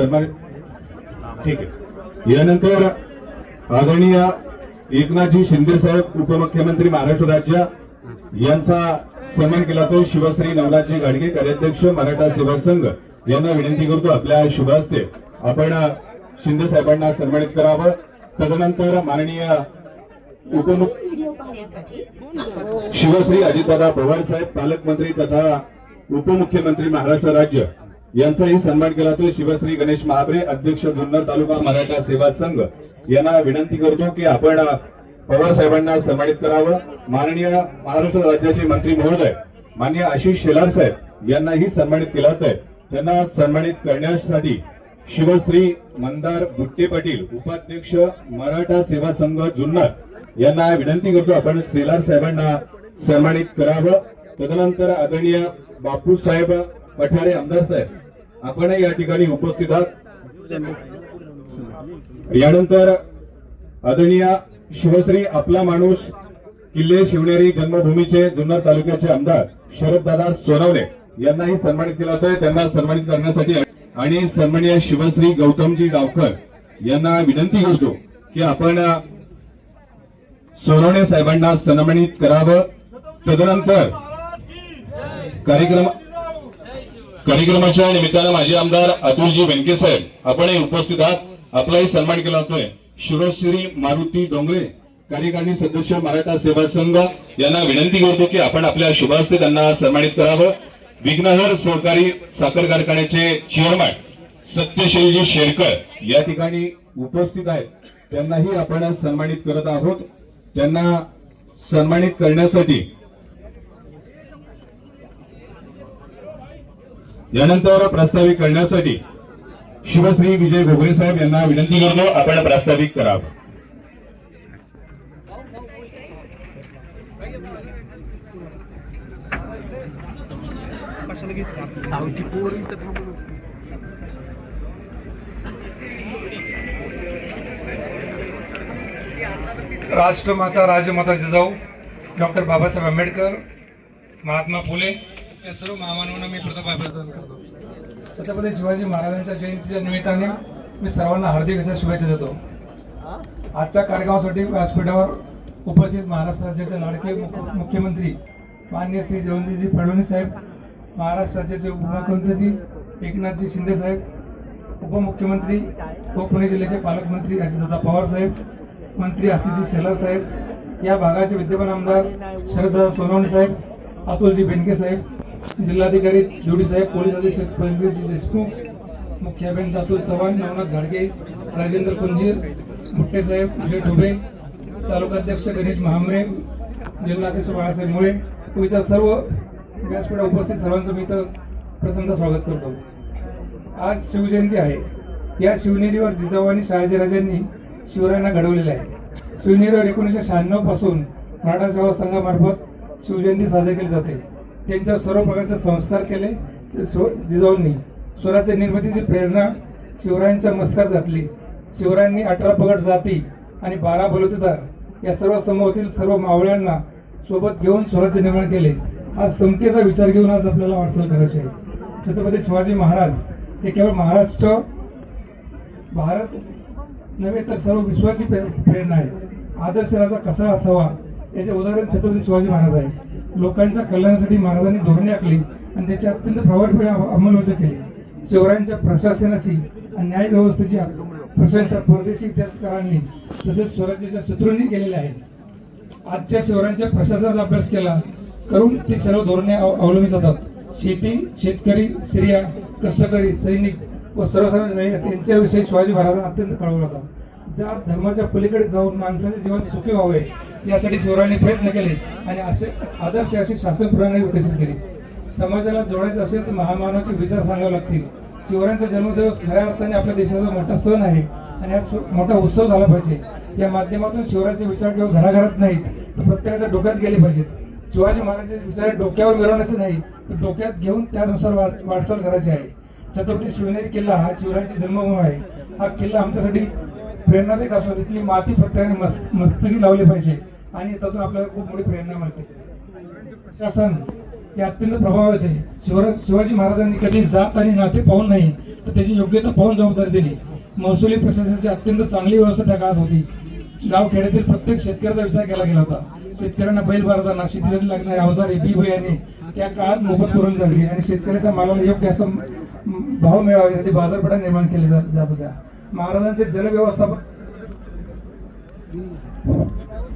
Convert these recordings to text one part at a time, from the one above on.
सन्मानित ठीक आहे। यानंतर आदरणीय एकनाथजी शिंदे साहेब उपमुख्यमंत्री महाराष्ट्र राज्य यांचा सन्मान केला तो शिवश्री नवनाथजी गाडगे कार्याध्यक्ष मराठा सेवा संघ यांना विनंती करतो आपल्या शुभ हस्ते आपण शिंदे साहेबांना सन्मानित करावं। तदनंतर माननीय शिवश्री अजितदादा पवार साहेब पालकमंत्री तथा उपमुख्यमंत्री महाराष्ट्र राज्य यांचाही सन्मान केला तो शिवश्री गणेश महाबरे अध्यक्ष जुन्नर तालुका मराठा सेवा संघ यांना विनंती करतो की आपण पवार साहेबांना सन्मानित करावं। माननीय महाराष्ट्र राज्याचे मंत्री महोदय माननीय आशिष शेलार साहेब यांनाही सन्मानित केला आहे। त्यांना सन्मानित करण्यासाठी शिवश्री मंदार बुट्टे पाटील उपाध्यक्ष मराठा सेवा संघ जुन्नर यांना विनंती करतो आपण शेलार साहेबांना सन्मानित करावं। तदनंतर आदरणीय बापू साहेब पठारे आमदार साहेब आपण या ठिकाणी उपस्थित आहात। यानंतर आदरणीय शिवश्री आपला माणूस किल्ले शिवनेरी जन्मभूमीचे जुन्नर तालुक्याचे आमदार शरददादा सोनवणे यांनाही सन्मानित केला आहे। त्यांना सन्मानित करण्यासाठी आणि सन्माननीय शिवश्री गौतमजी डावकर यांना विनंती करतो की आपण सोनवणे साहेबांना सन्मानित करावं। तदनंतर कार्यक्रमाच्या निमित्तानं माजी आमदार अतुलजी बेनके साहेब आपण उपस्थित आहात आपलाही सन्मान केला जातोय। शिवश्री मारुती डोंगरे कार्यकारिणी सदस्य मराठा सेवा संघ यांना विनंती करतो की आपण आपल्या शुभ हस्ते त्यांना सन्मानित करावं। विघ्नहर सहकारी साखर कारखान्याचे चेअरमन सत्यशीलजी शेरकर या ठिकाणी उपस्थित आहेत त्यांनाही आपण सन्मानित करत आहोत। त्यांना सन्मानित करण्यासाठी यानंतर प्रास्ताविक करण्यासाठी शिवश्री विजय घोगरे साहेब यांना विनंती करतो आपण प्रास्ताविक करावं। राष्ट्रमाता राजमाता जिजाऊ डॉक्टर बाबासाहेब आंबेडकर महात्मा फुले या सर्व महामानवांना मी प्रथम अभिवादन करतो। छत्रपती शिवाजी महाराजांच्या जयंतीच्या निमित्ताने मी सर्वांना हार्दिक अशा शुभेच्छा देतो। आजच्या कार्यक्रमासाठी व्यासपीठावर उपस्थित महाराष्ट्र राज्याचे लाडके मुख्यमंत्री माननीय श्री देवेंद्रजी फडणवीस साहेब, महाराष्ट्र राज्याचे उपमुख्यमंत्री एकनाथजी शिंदे साहेब, उपमुख्यमंत्री व पुणे जिल्ह्याचे पालकमंत्री अजितदादा पवार साहेब, मंत्री आशिषजी शेलार साहेब, या भागाचे विद्यमान आमदार शरददादा सोनवणे साहेब, अतुलजी बेनके साहेब, जिल्हाधिकारी जोडी साहेब, पोलीस अधीक्षक पंकजी देशमुख, मुख्य अभियंता अतुल चव्हाण, नवनाथ घाडगे, राजेंद्र कुंजीर, मुट्टे साहेब, विजय ठोबे, तालुकाध्यक्ष गणेश महामरे, जिल्हाध्यक्ष बाळासाहेब मुळे व इतर सर्व व्यासपीठावर उपस्थित सर्वांचं मी इथं प्रथमतः स्वागत करतो। आज शिवजयंती आहे। या शिवनेरीवर जिजाऊ आणि शहाजीराजांनी शिवरायांना घडवलेले आहे। शिवनेरीवर 1996 पासून मराठा सेवा संघामार्फत शिवजयंती साजरी केली जाते। त्यांच्यावर सर्व प्रकारचे संस्कार केले। जिजाऊंनी स्वराज्य निर्मितीची प्रेरणा शिवरायांच्या मस्तकात घातली। शिवरायांनी 18 पगड जाती आणि 12 बलुतेदार या सर्व समूहातील सर्व मावळ्यांना सोबत घेऊन स्वराज्य निर्माण केले। आज समतेचा विचार घेऊन आज आपल्याला वाटचाल करायची आहे। छत्रपती शिवाजी महाराज हे केवळ महाराष्ट्र भारत नव्हे तर सर्व विश्वाची प्रेरणा आहे। आदर्श राजा कसा असावा याचे उदाहरण छत्रपती शिवाजी महाराज आहे। लोकांच्या कल्याणासाठी महाराजांनी धोरणे आखली आणि त्याची अत्यंत प्रभावीपणे अंमलबजावणी केली। शिवरायांच्या प्रशासनाची आणि न्याय व्यवस्थेची प्रशंसा परदेशी इतिहासकारांनी तसेच स्वराज्याच्या शत्रूंनी केलेल्या आहेत। आजच्या शिवरायांच्या प्रशासनाचा अभ्यास केला करून ती सर्व धोरणे अवलंबली जातात। शेती, शेतकरी, स्त्रिया, कष्टकरी, सैनिक व सर्वसामान्य यांच्याविषयी शिवाजी महाराजांना अत्यंत कळवला होता। ज्या धर्माच्या पलीकडे जाऊन माणसाचे जीवन सुखी व्हावे यासाठी शिवरायांनी प्रयत्न केले आणि असे आदर्श अशी शासन प्रणाली विकसित केली। समाजाला जोडायचं असेल तर महामानवाचे विचार सांगावे लागतील। शिवरायांचा जन्मदिवस खऱ्या अर्थाने आपल्या देशाचा मोठा सण आहे आणि हा मोठा उत्सव झाला पाहिजे। या माध्यमातून शिवरायांचे विचार केवळ घराघरात नाहीत तर प्रत्येकाच्या डोक्यात गेले पाहिजेत। शिवाजी महाराजांचे विचार डोक्यावर मिरवण्याचे नाही तर डोक्यात घेऊन त्यानुसार वाटचाल करायची आहे। छत्रपती शिवनेरी किल्ला हा शिवरायांची जन्मभूमी आहे। हा किल्ला आमच्यासाठी प्रेरणादायक असून इथली माती प्रत्येकाने मस्तकी लावली पाहिजे आणि त्यातून आपल्याला खूप मोठी प्रेरणा मिळते। प्रशासन हे अत्यंत प्रभावी होते। शिवाजी महाराजांनी कधी जात आणि नाते पाहून नाही तर त्याची योग्यता पाहून जबाबदारी दिली. महसुली प्रशासनाची अत्यंत चांगली व्यवस्था त्या काळात होती. गाव खेड्यातील प्रत्येक शेतकऱ्याचा विचार केला गेला होता. शेतकऱ्यांना बैल बारदाना, शेतीसाठी लागणारे अवजारे, बी बियाणे त्या काळात मोफत पुरवली जायची आणि शेतकऱ्याच्या मालाला योग्य असा भाव मिळावा यासाठी बाजारपेठा निर्माण केल्या जात होत्या.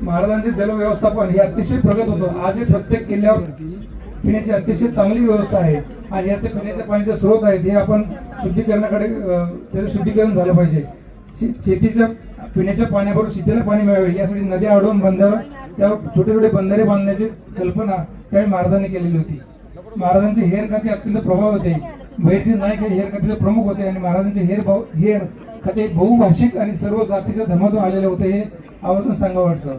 महाराजांचे जलव्यवस्थापन हे अतिशय प्रगत होतं. आजही प्रत्येक किल्ल्यावर पिण्याची अतिशय चांगली व्यवस्था आहे आणि यात पिण्याच्या पाण्याचे स्रोत आहेत. हे आपण शुद्धीकरणाकडे त्याचं शुद्धीकरण झालं पाहिजे. शेतीच्या पिण्याच्या पाण्याबरोबर शेतीला पाणी मिळावे यासाठी नद्या अडवून बंधारा त्यावर छोटे छोटे बंधारे बांधण्याची कल्पना त्यावेळी महाराजांनी केलेली होती. महाराजांचे हेर खाते अत्यंत प्रभाव होते. बहिर्जी नाईक हे हेर खात्याचे प्रमुख होते आणि महाराजांचे हेर खाते बहुभाषिक आणि सर्व जातीच्या धर्मातून आलेले होते हे आवर्जून सांगावं वाटतं.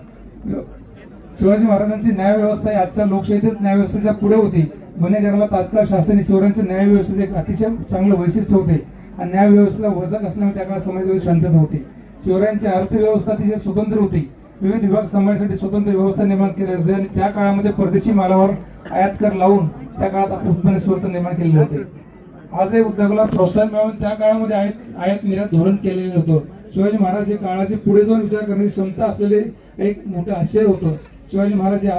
शिवाजी महाराजांची न्यायव्यवस्था ही आजच्या लोकशाहीतील न्यायव्यवस्थेच्या पुढे होती. गुन्हेगाराला तात्काळ शासन शिवरायांच्या न्यायव्यवस्थेचे एक अतिशय चांगलं वैशिष्ट्य होते आणि न्यायव्यवस्थेला वचक असल्यामुळे त्या काळात समाजामध्ये शांतता होती. शिवरायांची अर्थव्यवस्था अतिशय स्वतंत्र होती. विविध विभाग सांभाळण्यासाठी स्वतंत्र व्यवस्था निर्माण केली होती आणि त्या काळामध्ये परदेशी मालावर आयात कर लावून त्या काळात आपले उत्पन्न स्रोत निर्माण केलेले होते. आजही उद्योगाला प्रोत्साहन मिळवून त्या काळामध्ये आयात निर्यात धोरण केलेलं होतं. शिवाजी महाराज हे काळाचे पुढे जाऊन विचार करण्याची क्षमता असलेले एक मोठे आश्चर्य होतं. शिवाजी महाराज हे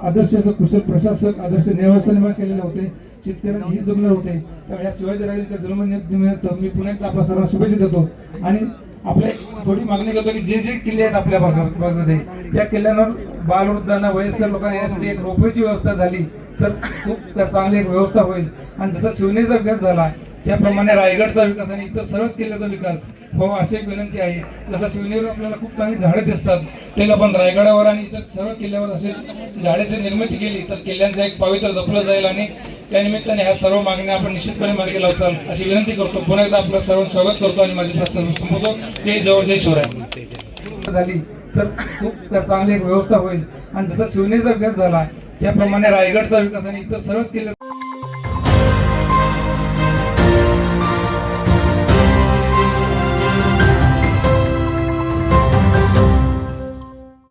आदर्श कुशल प्रशासक, आदर्श न्यायव्यवस्था निर्माण केलेले होते. शेतकऱ्यांचे हित जमले होते. त्यामुळे या शिवाजी राजांच्या जन्मनिमित्त मी पुन्हा एकदा आपल्या सर्वांना शुभेच्छा देतो आणि आपले थोडी मागणी करतो की जे किल्ले आहेत आपल्या भागामध्ये त्या किल्ल्यांवर बालवृद्धांना, वयस्कर लोकांना यासाठी एक रोपवेची व्यवस्था झाली तर खूप चांगली एक व्यवस्था होईल. आणि जसा शिवनेरीचा विकास झाला त्याप्रमाणे रायगडचा विकास आणि इतर सर्वच किल्ल्याचा विकास हो अशी एक विनंती आहे. जसं शिवनेरीवर आपल्याला खूप चांगली झाडे दिसतात तेच आपण रायगडावर आणि इतर सर्व किल्ल्यावर असे झाडेची निर्मिती केली तर किल्ल्यांचं एक पावित्र्य जपलं जाईल आणि त्यानिमित्ताने ह्या सर्व मागण्या आपण निश्चितपणे मार्गी लावचाल अशी विनंती करतो. पुन्हा एकदा आपलं सर्व स्वागत करतो आणि माझे प्रश्न संपवतो. जय जवळ जय शिवराय झाली तर खूप चांगली एक व्यवस्था होईल आणि जसा शिवनेरीचा विकास झाला त्याप्रमाणे रायगडचा विकास आणि इतर सर्वच किल्ले